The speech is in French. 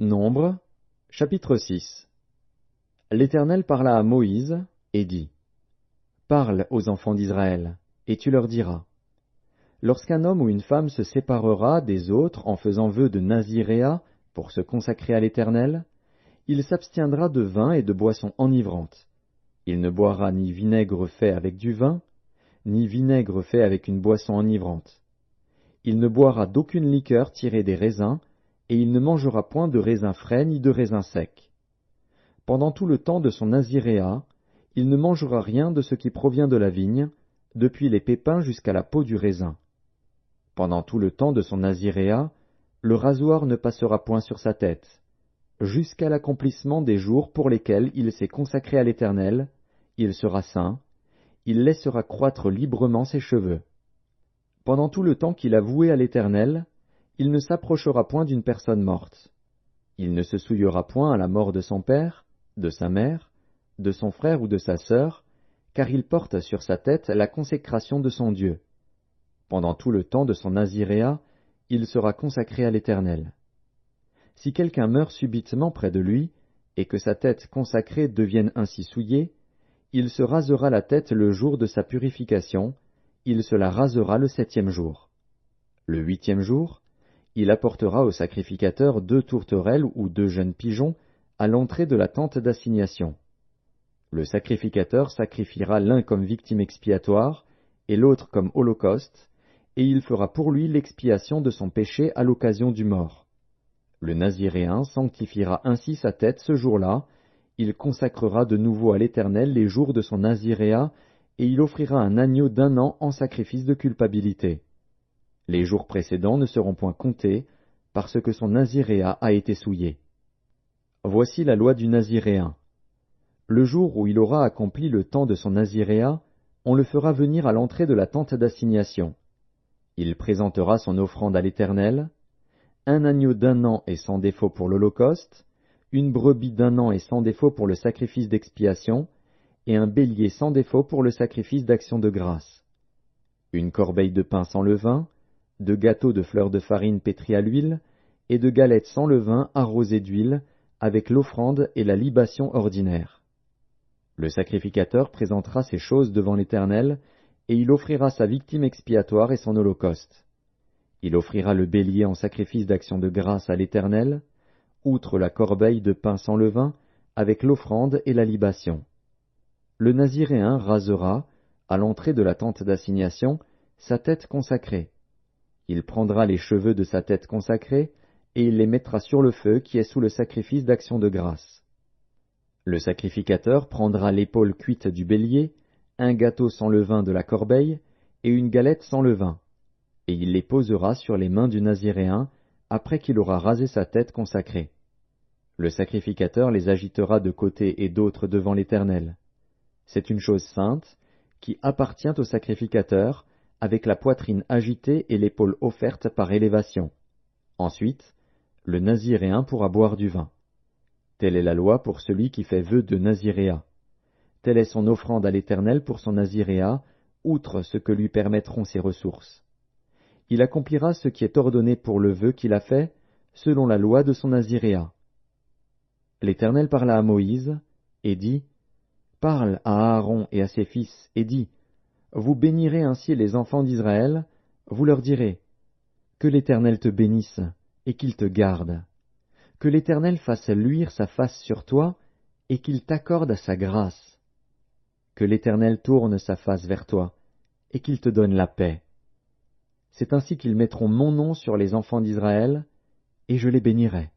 Nombre, chapitre 6. L'Éternel parla à Moïse, et dit, Parle aux enfants d'Israël, et tu leur diras. Lorsqu'un homme ou une femme se séparera des autres en faisant vœu de naziréat pour se consacrer à l'Éternel, il s'abstiendra de vin et de boissons enivrantes. Il ne boira ni vinaigre fait avec du vin, ni vinaigre fait avec une boisson enivrante. Il ne boira d'aucune liqueur tirée des raisins, et il ne mangera point de raisins frais ni de raisins secs. Pendant tout le temps de son naziréat, il ne mangera rien de ce qui provient de la vigne, depuis les pépins jusqu'à la peau du raisin. Pendant tout le temps de son naziréat, le rasoir ne passera point sur sa tête, jusqu'à l'accomplissement des jours pour lesquels il s'est consacré à l'Éternel, il sera saint, il laissera croître librement ses cheveux. Pendant tout le temps qu'il a voué à l'Éternel, il ne s'approchera point d'une personne morte. Il ne se souillera point à la mort de son père, de sa mère, de son frère ou de sa sœur, car il porte sur sa tête la consécration de son Dieu. Pendant tout le temps de son naziréat, il sera consacré à l'Éternel. Si quelqu'un meurt subitement près de lui, et que sa tête consacrée devienne ainsi souillée, il se rasera la tête le jour de sa purification, il se la rasera le 7e jour. Le 8e jour, il apportera au sacrificateur 2 tourterelles ou 2 jeunes pigeons à l'entrée de la tente d'assignation. Le sacrificateur sacrifiera l'un comme victime expiatoire et l'autre comme holocauste, et il fera pour lui l'expiation de son péché à l'occasion du mort. Le naziréen sanctifiera ainsi sa tête ce jour-là, il consacrera de nouveau à l'Éternel les jours de son naziréat, et il offrira un agneau d'1 an en sacrifice de culpabilité. Les jours précédents ne seront point comptés, parce que son naziréat a été souillé. Voici la loi du naziréen. Le jour où il aura accompli le temps de son naziréat, on le fera venir à l'entrée de la tente d'assignation. Il présentera son offrande à l'Éternel, un agneau d'1 an et sans défaut pour l'holocauste, une brebis d'1 an et sans défaut pour le sacrifice d'expiation, et un bélier sans défaut pour le sacrifice d'action de grâce. Une corbeille de pain sans levain, 2 gâteaux de fleurs de farine pétris à l'huile, et 2 galettes sans levain arrosées d'huile, avec l'offrande et la libation ordinaire. Le sacrificateur présentera ces choses devant l'Éternel, et il offrira sa victime expiatoire et son holocauste. Il offrira le bélier en sacrifice d'action de grâce à l'Éternel, outre la corbeille de pain sans levain, avec l'offrande et la libation. Le naziréen rasera, à l'entrée de la tente d'assignation, sa tête consacrée. Il prendra les cheveux de sa tête consacrée, et il les mettra sur le feu qui est sous le sacrifice d'action de grâce. Le sacrificateur prendra l'épaule cuite du bélier, un gâteau sans levain de la corbeille, et une galette sans levain, et il les posera sur les mains du naziréen, après qu'il aura rasé sa tête consacrée. Le sacrificateur les agitera de côté et d'autre devant l'Éternel. C'est une chose sainte, qui appartient au sacrificateur, avec la poitrine agitée et l'épaule offerte par élévation. Ensuite, le naziréen pourra boire du vin. Telle est la loi pour celui qui fait vœu de naziréat. Telle est son offrande à l'Éternel pour son naziréat, outre ce que lui permettront ses ressources. Il accomplira ce qui est ordonné pour le vœu qu'il a fait, selon la loi de son naziréat. L'Éternel parla à Moïse, et dit, Parle à Aaron et à ses fils, et dis, Vous bénirez ainsi les enfants d'Israël, vous leur direz, Que l'Éternel te bénisse, et qu'il te garde. Que l'Éternel fasse luire sa face sur toi, et qu'il t'accorde sa grâce. Que l'Éternel tourne sa face vers toi, et qu'il te donne la paix. C'est ainsi qu'ils mettront mon nom sur les enfants d'Israël, et je les bénirai.